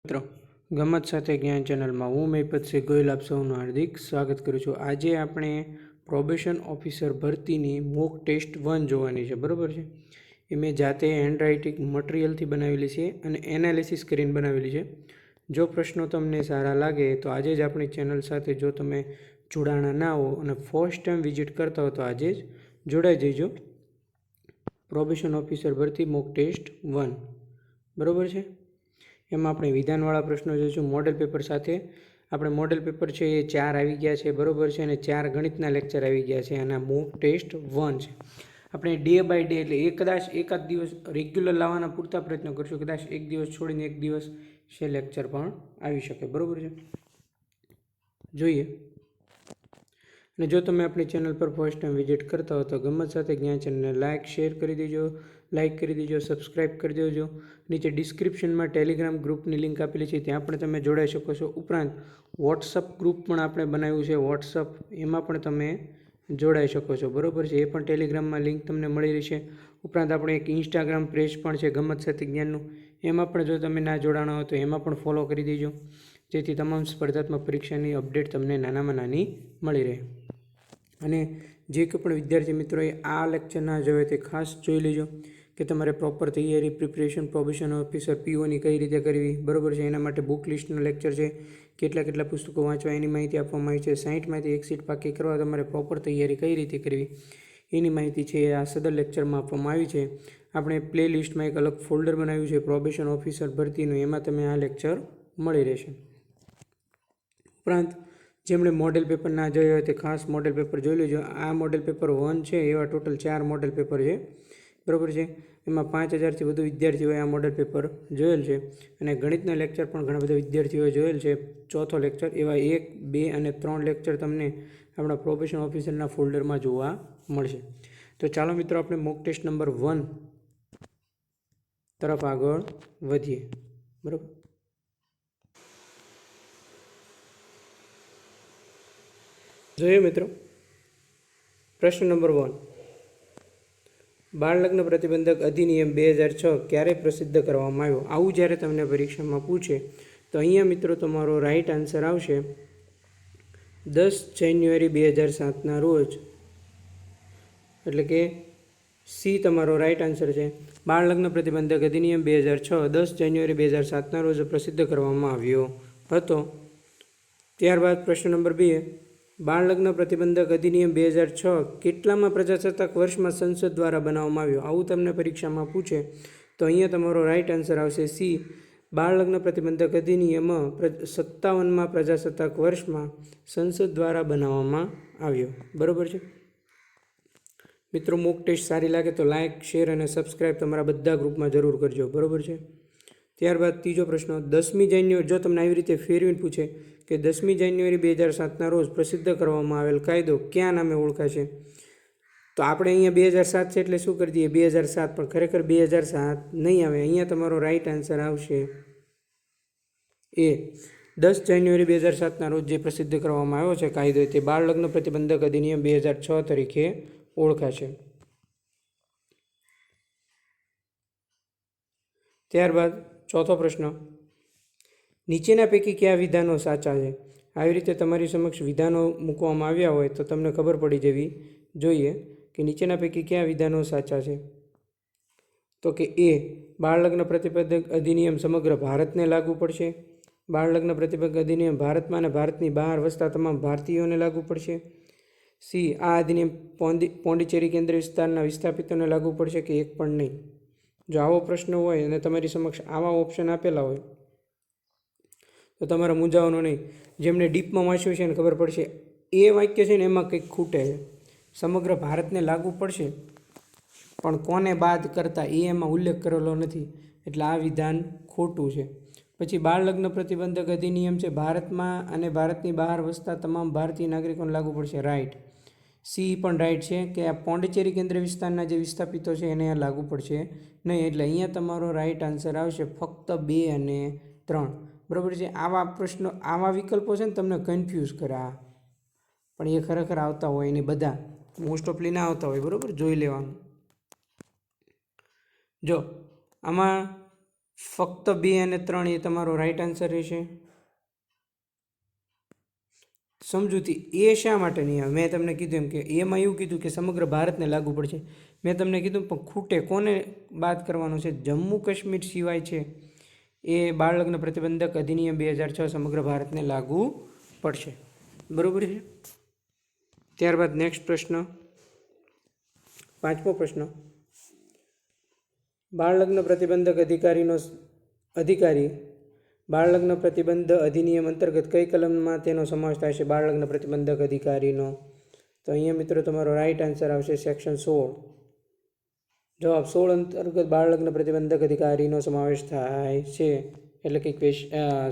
મિત્રો ગમત સાથે જ્ઞાન ચેનલમાં હું મહિપતસિંહ ગોયલ આપ સૌનું હાર્દિક સ્વાગત કરું છું। આજે આપણે પ્રોબેશન ઓફિસર ભરતીની મોક ટેસ્ટ 1 જોવાની છે, બરાબર છે। એ મેં જાતે હેન્ડ રાઇટિંગ મટીરિયલથી બનાવેલી છે અને એનાલિસિસ કરીને બનાવેલી છે। જો પ્રશ્નો તમને સારા લાગે તો આજે જ આપણી ચેનલ સાથે જો તમે જોડાણા ના હો અને ફર્સ્ટ ટાઈમ વિઝિટ કરતા હો તો આજે જ જોડાઈ જજો। પ્રોબેશન ઓફિસર ભરતી મોક ટેસ્ટ 1, બરાબર છે। એમાં આપણે વિધાનવાળા પ્રશ્નો જોઈશું મોડેલ પેપર સાથે। આપણે મોડેલ પેપર છે એ 4 આવી ગયા છે, બરાબર છે, અને 4 ગણિતના લેક્ચર આવી ગયા છે અને મોક ટેસ્ટ 1 છે। આપણે ડે બાય ડે એટલે કદાચ એકાદ દિવસ રેગ્યુલર લાવવાના પૂરતા પ્રયત્નો કરશું, કદાચ એક દિવસ છોડીને એક દિવસ છે લેક્ચર પણ આવી શકે, બરાબર છે। જોઈએ, અને જો તમે આપણી ચેનલ પર ફર્સ્ટ ટાઈમ વિઝિટ કરતા હો તો ગમત સાથે જ્ઞાન ચેનલને શેર કરી દેજો, લાઇક કરી દેજો, સબસ્ક્રાઇબ કરી દેજો। નીચે ડિસ્ક્રિપ્શનમાં ટેલિગ્રામ ગ્રુપની લિંક આપેલી છે, ત્યાં પણ તમે જોડાઈ શકો છો। ઉપરાંત વોટ્સઅપ ગ્રુપ પણ આપણે બનાવ્યું છે, વોટ્સઅપ, એમાં પણ તમે જોડાઈ શકો છો, બરાબર છે। એ પણ ટેલિગ્રામમાં લિંક તમને મળી રહેશે। ઉપરાંત આપણે એક ઇન્સ્ટાગ્રામ પેજ પણ છે ગમત સાથે જ્ઞાનનું, એમાં પણ જો તમે ના જોડાણા હોય તો એમાં પણ ફોલો કરી દેજો, જેથી તમામ સ્પર્ધાત્મક પરીક્ષાની અપડેટ તમને નાનામાં નાની મળી રહે। અને જે કોઈ પણ વિદ્યાર્થી મિત્રોએ આ લેક્ચર ના જોયો તે ખાસ જોઈ લેજો કે તમારે પ્રોપર તૈયારી પ્રિપરેશન પ્રોબેશન ઓફિસર પીઓની કઈ રીતે કરવી, બરાબર છે। એના માટે બુક લિસ્ટનો લેક્ચર છે, કેટલા પુસ્તકો વાંચવા એની માહિતી આપવામાં આવી છે। 60માંથી 1 સીટ પાકી કરવા તમારે પ્રોપર તૈયારી કઈ રીતે કરવી એની માહિતી છે આ સદર લેક્ચરમાં આપવામાં આવી છે। આપણે પ્લે લિસ્ટમાં એક અલગ ફોલ્ડર બનાવ્યું છે પ્રોબેશન ઓફિસર ભરતીનું, એમાં તમે આ લેક્ચર મળી રહેશે। ઉપરાંત જેમણે મોડેલ પેપર ના જોયો હોય તે ખાસ મોડેલ પેપર જોઈ લેજો। આ મોડેલ પેપર 1 છે, એવા ટોટલ 4 મોડેલ પેપર છે, બરાબર છે। એમાં 5000થી વધુ વિદ્યાર્થીઓએ આ મોડેલ પેપર જોયેલ છે અને ગણિતના લેક્ચર પણ ઘણા બધા વિદ્યાર્થીઓએ જોયેલ છે। ચોથો લેક્ચર, એવા 1, 2 અને 3 લેક્ચર તમને આપણા પ્રોબેશન ઓફિસરના ફોલ્ડરમાં જોવા મળશે। તો ચાલો મિત્રો આપણે મોક ટેસ્ટ નંબર 1 તરફ આગળ વધીએ, બરાબર। જોઈએ મિત્રો, પ્રશ્ન નંબર 1, બાળ લગ્ન પ્રતિબંધક અધિનિયમ 2006 ક્યારે પ્રસિદ્ધ કરવામાં આવ્યો? આવું જ્યારે તમને પરીક્ષામાં પૂછે તો અહીંયા મિત્રો તમારો રાઈટ આન્સર આવશે 10 જાન્યુઆરી 2007ના રોજ, એટલે કે સી તમારો રાઈટ આન્સર છે। બાળ લગ્ન પ્રતિબંધક અધિનિયમ 2006 10 જાન્યુઆરી 2007ના રોજ પ્રસિદ્ધ કરવામાં આવ્યો હતો। ત્યારબાદ પ્રશ્ન નંબર 2, બાળ લગ્ન પ્રતિબંધક અધિનિયમ 2006 કેટલામાં પ્રજાસત્તાક વર્ષમાં સંસદ દ્વારા બનાવવામાં આવ્યો? આવું તમને પરીક્ષામાં પૂછે તો અહીંયા તમારો રાઈટ આન્સર આવશે સી, બાળ લગ્ન પ્રતિબંધક અધિનિયમ 57માં પ્રજાસત્તાક વર્ષમાં સંસદ દ્વારા બનાવવામાં આવ્યો, બરાબર છે। મિત્રો મોક ટેસ્ટ સારી લાગે તો લાઇક, શેર અને સબસ્ક્રાઇબ તમારા બધા ગ્રુપમાં જરૂર કરજો, બરાબર છે। ત્યારબાદ ત્રીજો પ્રશ્ન, 10મી જાન્યુઆરી, જો તમને આવી રીતે ફેરવીને પૂછે કે 10મી જાન્યુઆરી 2007ના રોજ પ્રસિદ્ધ કરવામાં આવેલ કાયદો કયા નામે ઓળખાશે? તો આપણે અહીંયા 2007 છે એટલે શું કરી દઈએ 2007, પણ ખરેખર 2007 નહીં આવે। અહીંયા તમારો રાઈટ આન્સર આવશે એ, 10 જાન્યુઆરી 2007ના રોજ જે પ્રસિદ્ધ કરવામાં આવ્યો છે કાયદો તે બાળ લગ્ન પ્રતિબંધક અધિનિયમ 2006 તરીકે ઓળખાશે। ત્યારબાદ ચોથો પ્રશ્ન, નીચેના પૈકી કયા વિધાનો સાચા છે? આવી રીતે તમારી સમક્ષ વિધાનો મૂકવામાં આવ્યા હોય તો તમને ખબર પડી જવી જોઈએ કે નીચેના પૈકી કયા વિધાનો સાચા છે। તો કે એ, બાળ લગ્ન પ્રતિબંધક અધિનિયમ સમગ્ર ભારતને લાગુ પડશે। બાળ લગ્ન પ્રતિબંધક અધિનિયમ ભારતમાં અને ભારતની બહાર વસતા તમામ ભારતીયોને લાગુ પડશે। સી, આ અધિનિયમ પોંડિચેરી કેન્દ્ર વિસ્તારના વિસ્થાપિતોને લાગુ પડશે કે એક પણ નહીં? જો આવો પ્રશ્ન હોય અને તમારી સમક્ષ આવા ઓપ્શન આપેલા હોય તો તમારે મૂંઝાવાનું નહીં। જેમને ડીપમાં વાંચ્યું છે ને ખબર પડશે એ વાક્ય છે ને એમાં કંઈક ખૂટે છે। સમગ્ર ભારતને લાગુ પડશે પણ કોને બાદ કરતા એ એમાં ઉલ્લેખ કરેલો નથી, એટલે આ વિધાન ખોટું છે। પછી બાળ લગ્ન પ્રતિબંધક અધિનિયમ છે ભારતમાં અને ભારતની બહાર વસતા તમામ ભારતીય નાગરિકોને લાગુ પડશે, રાઈટ। સી પણ રાઈટ છે કે આ પોંડિચેરી કેન્દ્ર વિસ્તારના જે વિસ્થાપિતો છે એને લાગુ પડશે નહીં, એટલે અહીંયા તમારો રાઈટ આન્સર આવશે ફક્ત 2 અને 3, બરાબર છે। આવા પ્રશ્નો, આવા વિકલ્પો છે ને તમને કન્ફ્યુઝ કરે, પણ એ ખરેખર આવતા હોય એને બધા મોસ્ટ ઓફલી ના આવતા હોય, બરાબર, જોઈ લેવાનું। જો આમાં ફક્ત 2 અને 3 એ તમારો રાઈટ આન્સર રહેશે. સમજૂતી એ શા માટે નહીં આવે? મેં તમને કીધું એમ કે એમાં એવું કીધું કે સમગ્ર ભારતને લાગુ પડશે. મેં તમને કીધું પણ ખૂટે કોને બાદ કરવાનું છે? જમ્મુ કાશ્મીર સિવાય છે એ બાળ લગ્ન પ્રતિબંધક અધિનિયમ 2006 સમગ્ર ભારતને લાગુ પડશે. બરાબર છે. ત્યારબાદ નેક્સ્ટ પ્રશ્ન, 5મો પ્રશ્ન. બાળ લગ્ન પ્રતિબંધક અધિકારી બાળ લગ્ન પ્રતિબંધ અધિનિયમ અંતર્ગત કઈ કલમમાં તેનો સમાવેશ થાય છે? બાળ લગ્ન પ્રતિબંધક અધિકારીનો. તો અહીંયા મિત્રો તમારો રાઈટ આન્સર આવશે સેક્શન 16. જવાબ 16 અંતર્ગત બાળ લગ્ન પ્રતિબંધક અધિકારીનો સમાવેશ થાય છે, એટલે કે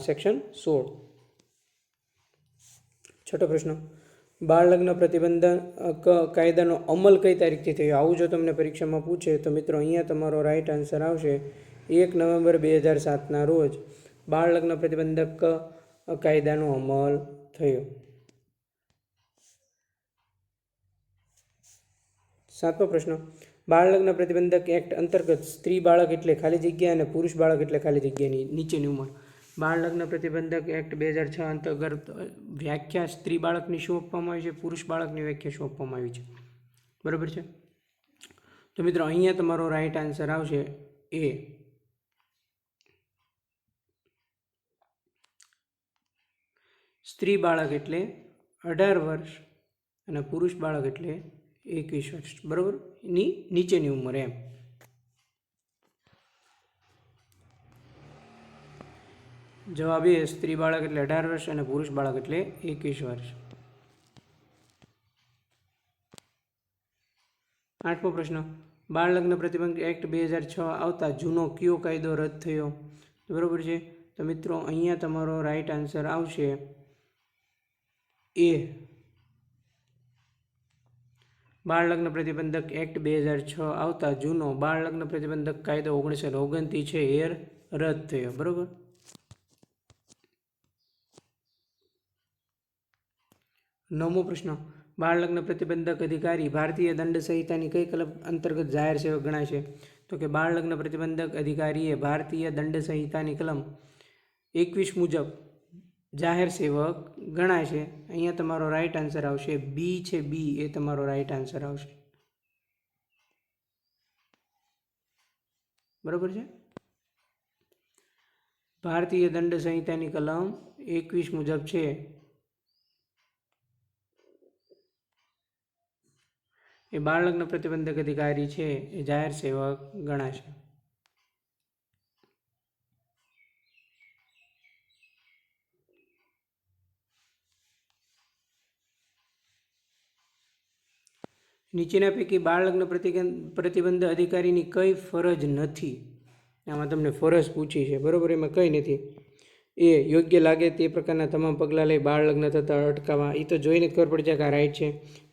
સેક્શન 16. 6થો પ્રશ્ન. બાળ લગ્ન પ્રતિબંધક કાયદાનો અમલ કઈ તારીખથી થયો? આવું જો તમને પરીક્ષામાં પૂછે તો મિત્રો અહીંયા તમારો રાઈટ આન્સર આવશે 1 નવેમ્બર 2007ના રોજ બાળ લગ્ન પ્રતિબંધક કાયદાનો અમલ થયો. 7મો પ્રશ્ન. બાળ લગ્ન પ્રતિબંધક એક્ટ અંતર્ગત સ્ત્રી બાળક એટલે ખાલી જગ્યા અને પુરુષ બાળક એટલે ખાલી જગ્યાની નીચેની ઉંમર. બાળ લગ્ન પ્રતિબંધક એક્ટ 2006 અંતર્ગત વ્યાખ્યા સ્ત્રી બાળકની શું આપવામાં આવી છે? પુરુષ બાળકની વ્યાખ્યા શું આપવામાં આવી છે? બરાબર છે. તો મિત્રો અહીંયા તમારો રાઈટ આન્સર આવશે એ. સ્ત્રી બાળક એટલે 18 વર્ષ અને પુરુષ બાળક એટલે 21 વર્ષ. બરાબર, એની નીચેની ઉંમર એમ. જવાબ એ સ્ત્રી બાળક એટલે 18 વર્ષ અને પુરુષ બાળક એટલે 21 વર્ષ. 8મો પ્રશ્ન. બાળ લગ્ન પ્રતિબંધ એક્ટ 2006 આવતા જૂનો કયો કાયદો રદ થયો? બરાબર છે. તો મિત્રો અહીંયા તમારો રાઈટ આન્સર આવશે એ. બાળ લગ્ન પ્રતિબંધક એક્ટ 2006 આવતા જૂનો બાળ લગ્ન પ્રતિબંધક કાયદો 1929 છે એ રદ થયો. બરાબર. 9મો પ્રશ્ન. બાળ લગ્ન પ્રતિબંધક અધિકારી ભારતીય દંડ સંહિતાની કઈ કલમ અંતર્ગત જાહેર સેવક ગણાય છે? તો કે બાળ લગ્ન પ્રતિબંધક અધિકારીએ ભારતીય દંડ સંહિતાની કલમ 21 મુજબ જાહેર સેવક ગણાય છે. અહીંયા તમારો રાઈટ આન્સર આવશે બી છે. બી એ તમારો રાઈટ આન્સર આવશે. બરાબર છે. ભારતીય દંડ સંહિતાની કલમ 21 મુજબ છે એ બાળ લગ્ન પ્રતિબંધક અધિકારી છે એ જાહેર સેવક ગણાશે. નીચેના પૈકી બાળ લગ્ન પ્રતિબંધ અધિકારીની કઈ ફરજ નથી? આમાં તમને ફરજ પૂછી છે. બરાબર, એમાં કઈ નથી. એ યોગ્ય લાગે તે પ્રકારના તમામ પગલાં લઈ બાળ લગ્ન થતાં અટકાવવા. એ તો જોઈને જ ખબર પડી જાય કે આ રાઈટ છે.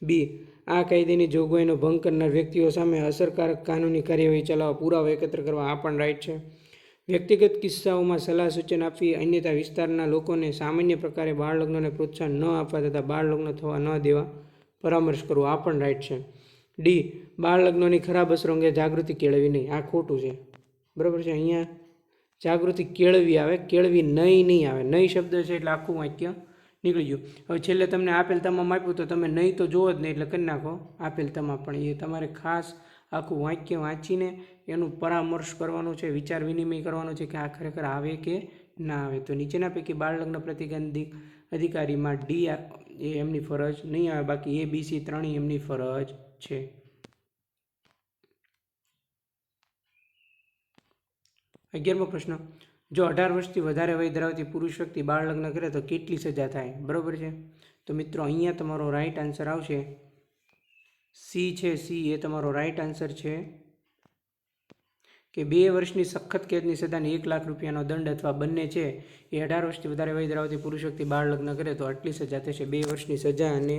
બી. આ કાયદાની જોગવાઈનો ભંગ કરનાર વ્યક્તિઓ સામે અસરકારક કાનૂની કાર્યવાહી ચલાવવા, પુરાવા એકત્ર કરવા. આ પણ રાઈટ છે. વ્યક્તિગત કિસ્સાઓમાં સલાહ સૂચન આપવી, અન્યથા વિસ્તારના લોકોને સામાન્ય પ્રકારે બાળ લગ્નને પ્રોત્સાહન ન આપવા તથા બાળ લગ્ન થવા ન દેવા પરામર્શ કરવો. આ પણ રાઈટ છે. ડી. બાળ લગ્નની ખરાબ અસરો અંગે જાગૃતિ કેળવવી નહીં. આ ખોટું છે. બરાબર છે. અહીંયા જાગૃતિ કેળવી આવે, કેળવી નહીં આવે. નહીં શબ્દ છે એટલે આખું વાક્ય નીકળી ગયું. હવે છેલ્લે તમને આપેલ તમામ આપ્યું તો તમે નહીં તો જોવો જ નહીં એટલે કરી નાખો આપેલ તમામ. પણ એ તમારે ખાસ આખું વાક્ય વાંચીને એનું પરામર્શ કરવાનું છે, વિચાર વિનિમય કરવાનો છે કે આ ખરેખર આવે કે ના આવે. તો નીચેના પૈકી બાળ લગ્ન પ્રતિબંધિત અધિકારીમાં ડી એ એમની ફરજ નહીં આવે, બાકી એ બી સી ત્રણેય એમની ફરજ છે. અગિયારમો પ્રશ્ન. જો 18 વર્ષથી વધારે વય ધરાવતી પુરુષ વ્યક્તિ બાળ લગ્ન કરે તો કેટલી સજા થાય? બરાબર છે. તો મિત્રો અહીંયા તમારો રાઈટ આન્સર આવશે સી છે. સી એ તમારો રાઈટ આન્સર છે કે 2 વર્ષની સખત કેદની સજાને 1 લાખ રૂપિયાનો દંડ અથવા બંને છે. એ 18 વર્ષથી વધારે વય ધરાવતી પુરુષ વ્યક્તિ બાળ લગ્ન કરે તો આટલી સજા થશે, 2 વર્ષની સજા અને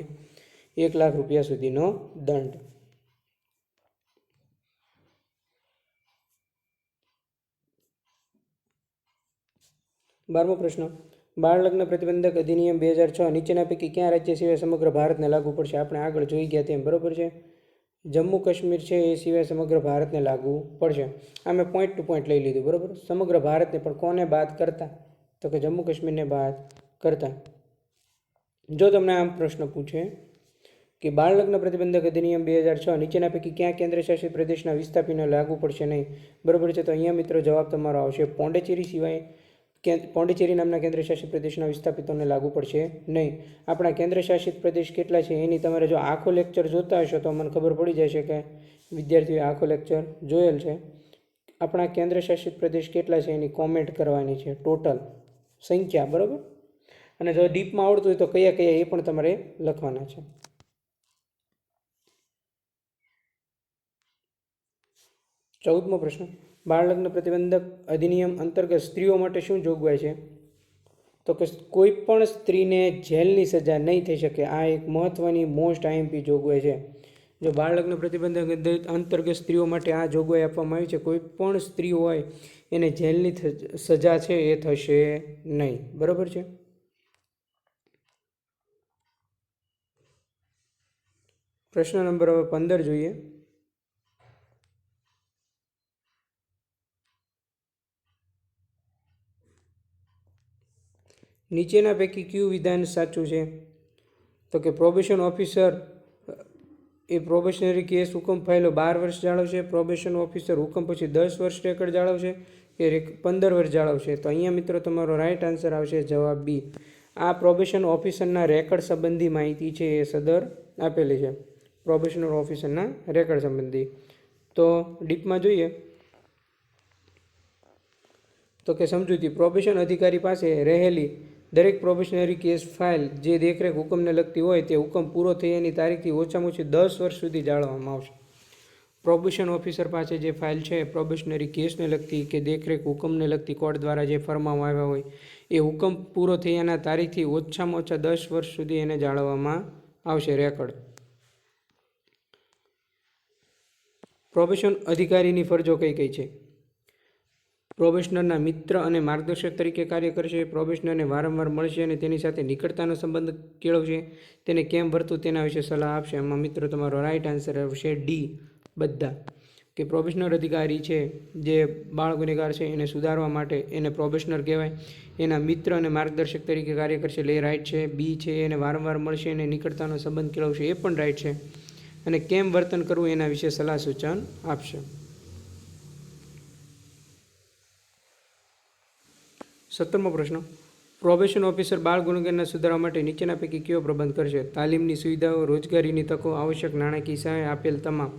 1 લાખ રૂપિયા સુધીનો દંડ. બારમો પ્રશ્ન. બાળ લગ્ન પ્રતિબંધક અધિનિયમ 2006 નીચેના પૈકી ક્યાં રાજ્ય સિવાય સમગ્ર ભારતને લાગુ પડશે? આપણે આગળ જોઈ ગયા તેમ. બરાબર છે. જમ્મુ કાશ્મીર છે એ સિવાય સમગ્ર ભારતને લાગુ પડશે. આ મેં પોઈન્ટ ટુ પોઈન્ટ લઈ લીધું, બરાબર. સમગ્ર ભારતને પણ કોને બાદ કરતા? તો કે જમ્મુ કાશ્મીરને બાદ કરતા. જો તમને આમ પ્રશ્ન પૂછે કે બાળ લગ્ન પ્રતિબંધક અધિનિયમ 2006 નીચેના પૈકી ક્યાં કેન્દ્રશાસિત પ્રદેશના વિસ્થાપીને લાગુ પડશે નહીં? બરાબર છે. તો અહીંયા મિત્રો જવાબ તમારો આવશે પોંડિચેરી સિવાય પોંડિચેરી નામના કેન્દ્રશાસિત પ્રદેશના વિસ્થાપિતોને લાગુ પડશે નહીં. આપણા કેન્દ્રશાસિત પ્રદેશ કેટલા છે એની તમારે જો આખો લેક્ચર જોતા હશો તો મને ખબર પડી જશે કે વિદ્યાર્થીઓએ આખો લેક્ચર જોયેલ છે. આપણા કેન્દ્રશાસિત પ્રદેશ કેટલા છે એની કોમેન્ટ કરવાની છે, ટોટલ સંખ્યા, બરાબર. અને જો ડીપમાં આવડતું હોય તો કયા કયા એ પણ તમારે લખવાના છે. ચૌદમો પ્રશ્ન, બાળ લગ્ન પ્રતિબંધક અધિનિયમ અંતર્ગત સ્ત્રીઓ માટે શું જોગવાઈ છે? તો કે કોઈ પણ સ્ત્રીને જેલની સજા નહીં થઈ શકે. આ એક મહત્વની મોસ્ટ આઈએમપી જોગવાઈ છે. જો બાળ લગ્ન પ્રતિબંધક અંતર્ગત સ્ત્રીઓ માટે આ જોગવાઈ આપવામાં આવી છે, કોઈ પણ સ્ત્રી હોય એને જેલની સજા છે એ થશે નહીં, બરાબર છે. પ્રશ્ન નંબર 15 જોઈએ. નીચેના પૈકી કયું વિધાન સાચું છે? તો કે પ્રોબેશન ઓફિસર એ પ્રોબેશનરી કેસ હુકમ ફાઇલો 12 વર્ષ જાળવશે. પ્રોબેશન ઓફિસર હુકમ પછી 10 વર્ષ રેકર્ડ જાળવશે કે 15 વર્ષ જાળવશે? તો અહીંયા મિત્રો તમારો રાઈટ આન્સર આવશે જવાબ બી. આ પ્રોબેશન ઓફિસરના રેકર્ડ સંબંધી માહિતી છે એ સદર આપેલી છે. પ્રોબેશનર ઓફિસરના રેકર્ડ સંબંધી. તો ડીપમાં જોઈએ તો કે સમજૂતી, પ્રોબેશન અધિકારી પાસે રહેલી દરેક પ્રોબેશનરી કેસ ફાઇલ જે દેખરેખ હુકમને લગતી હોય તે હુકમ પૂરો થયાની તારીખથી ઓછામાં ઓછી 10 વર્ષ સુધી જાળવવામાં આવશે. પ્રોબેશન ઓફિસર પાસે જે ફાઇલ છે પ્રોબેશનરી કેસને લગતી કે દેખરેખ હુકમને લગતી કોર્ટ દ્વારા જે ફરમાવવામાં આવ્યા હોય એ હુકમ પૂરો થયાના તારીખથી ઓછામાં ઓછા 10 વર્ષ સુધી એને જાળવવામાં આવશે રેકર્ડ. પ્રોબેશન અધિકારીની ફરજો કઈ કઈ છે? પ્રોબેશનરના મિત્ર અને માર્ગદર્શક તરીકે કાર્ય કરશે. પ્રોબેશનરને વારંવાર મળશે અને તેની સાથે નિકટતાનો સંબંધ કેળવશે. તેને કેમ વર્તવું તેના વિશે સલાહ આપશે. એમાં મિત્રો તમારો રાઈટ આન્સર આવશે ડી, બધા. કે પ્રોબેશનર અધિકારી છે જે બાળ ગુનેગાર છે એને સુધારવા માટે એને પ્રોબેશનર કહેવાય. એના મિત્ર અને માર્ગદર્શક તરીકે કાર્ય કરશે એટલે એ રાઈટ છે. બી છે એને વારંવાર મળશે અને નિકટતાનો સંબંધ કેળવશે, એ પણ રાઈટ છે. અને કેમ વર્તન કરવું એના વિશે સલાહ સૂચન આપશે. 17મો પ્રશ્ન, પ્રોબેશન ઓફિસર બાળ ગુનેગારના સુધારવા માટે નીચેના પૈકી કયો પ્રબંધ કરશે? તાલીમની સુવિધાઓ, રોજગારીની તકો, આવશ્યક નાણાકીય સહાય, આપેલ તમામ.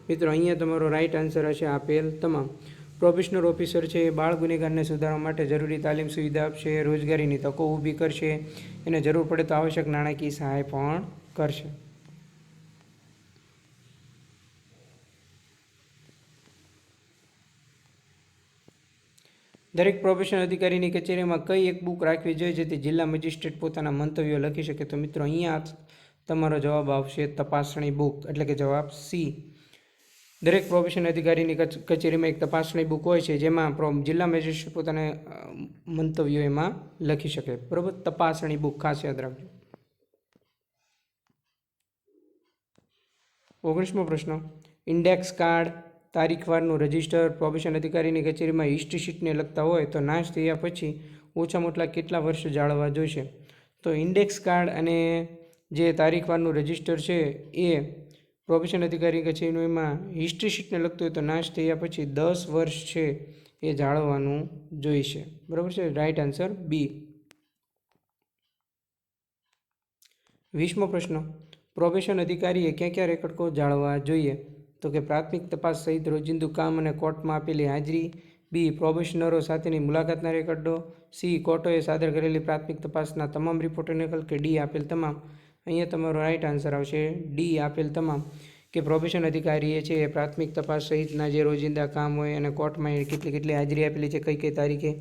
મિત્રો અહીંયા તમારો રાઈટ આન્સર હશે આપેલ તમામ. પ્રોબેશનર ઓફિસર છે એ બાળ ગુનેગારને સુધારવા માટે જરૂરી તાલીમ સુવિધા આપશે, રોજગારીની તકો ઊભી કરશે, એને જરૂર પડે તો આવશ્યક નાણાકીય સહાય પણ કરશે. દરેક પ્રોબેશન અધિકારીની કચેરીમાં કઈ એક બુક રાખવી જોઈએ જેથી જિલ્લા મેજિસ્ટ્રેટ પોતાના મંતવ્યો લખી શકે? તો મિત્રો અહીંયા તમારો જવાબ આવશે તપાસણી બુક, એટલે કે જવાબ સી. દરેક પ્રોબેશન અધિકારીની કચેરીમાં એક તપાસણી બુક હોય છે જેમાં જિલ્લા મેજિસ્ટ્રેટ પોતાના મંતવ્યો એમાં લખી શકે, બરાબર. તપાસણી બુક ખાસ યાદ રાખજો. 19મો પ્રશ્ન, ઇન્ડેક્સ કાર્ડ, તારીખવારનું રજિસ્ટર પ્રોબેશન અધિકારીની કચેરીમાં હિસ્ટ્રી શીટને લગતા હોય તો નાશ થયા પછી ઓછામાં ઓછા કેટલા વર્ષ જાળવવા જોઈશે? તો ઇન્ડેક્સ કાર્ડ અને જે તારીખવારનું રજિસ્ટર છે એ પ્રોબેશન અધિકારી કચેરીમાં હિસ્ટ્રી શીટને લગતું હોય તો નાશ થયા પછી 10 વર્ષ છે એ જાળવવાનું જોઈશે, બરાબર છે. રાઈટ આન્સર બી. 20મો પ્રશ્ન, પ્રોબેશન અધિકારીએ ક્યાં ક્યાં રેકર્ડો જાળવવા જોઈએ? તો કે પ્રાથમિક તપાસ સહિત રોજિંદુ કામ અને કોર્ટમાં આપેલી હાજરી. બી, પ્રોબેશનરો સાથેની મુલાકાતના રેકર્ડો. સી, કોર્ટોએ સાદર કરેલી પ્રાથમિક તપાસના તમામ રિપોર્ટની નકલ. કે ડી, આપેલ તમામ. અહીંયા તમારો રાઈટ આન્સર આવશે ડી, આપેલ તમામ. કે પ્રોબેશન અધિકારીએ છે એ પ્રાથમિક તપાસ સહિતના જે રોજિંદા કામ હોય અને કોર્ટમાં કેટલી હાજરી આપેલી છે કઈ કઈ તારીખે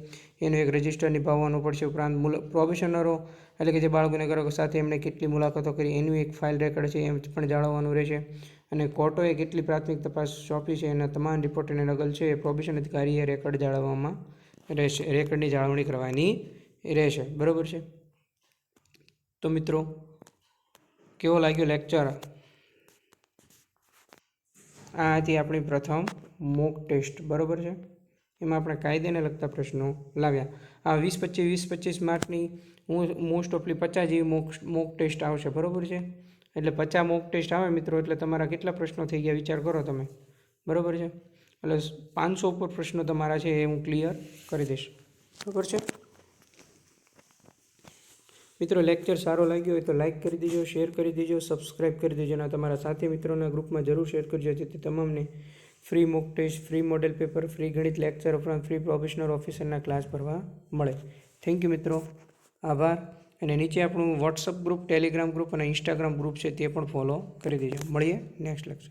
એનું એક રજિસ્ટર નિભાવવાનું પડશે. ઉપરાંત પ્રોબેશનરો એટલે કે જે બાળ ગુનેગારો સાથે એમણે કેટલી મુલાકાતો કરી એનું એક ફાઇલ રેકર્ડ છે એમ પણ જાળવવાનું રહેશે. અને કોર્ટોએ કેટલી પ્રાથમિક તપાસ સોંપી છે એના તમામ રિપોર્ટની નકલ છે એ પ્રોબેશન અધિકારીએ રેકર્ડ જાળવવામાં રહેશે, રેકર્ડની જાળવણી કરવાની રહેશે, બરાબર છે. તો મિત્રો કેવો લાગ્યો લેક્ચર? આ હતી આપણી પ્રથમ મોક ટેસ્ટ, બરાબર છે. એમાં આપણે કાયદાને લગતા પ્રશ્નો લાવ્યા. આ 20-25 માર્કની મોસ્ટ ઓફલી 50 જેવી મોક ટેસ્ટ આવશે, બરાબર છે. એટલે 50 મોક ટેસ્ટ આવે મિત્રો, એટલે તમારા કેટલા પ્રશ્નો થઈ ગયા વિચાર કરો તમે, બરાબર છે. એટલે 500 ઉપર પ્રશ્નો તમારા છે એ હું ક્લિયર કરી દઈશ, બરાબર છે. મિત્રો લેક્ચર સારો લાગ્યો હોય તો લાઇક કરી દેજો, શેર કરી દેજો, સબસ્ક્રાઇબ કરી દેજો અને તમારા સાથી મિત્રોના ગ્રુપમાં જરૂર શેર કરજો, જેથી તમામને free mock test, free model paper, free ગણિત લેક્ચર ઉપરાંત ફ્રી પ્રોફેશનલ ઓફિસરના ક્લાસ ભરવા મળે. થેન્ક યુ મિત્રો, આભાર. અને નીચે આપણું વોટ્સઅપ ગ્રુપ, ટેલિગ્રામ ગ્રુપ અને ઇન્સ્ટાગ્રામ ગ્રુપ છે તે પણ ફોલો કરી દેજો. મળીએ નેક્સ્ટ લેક્ચર.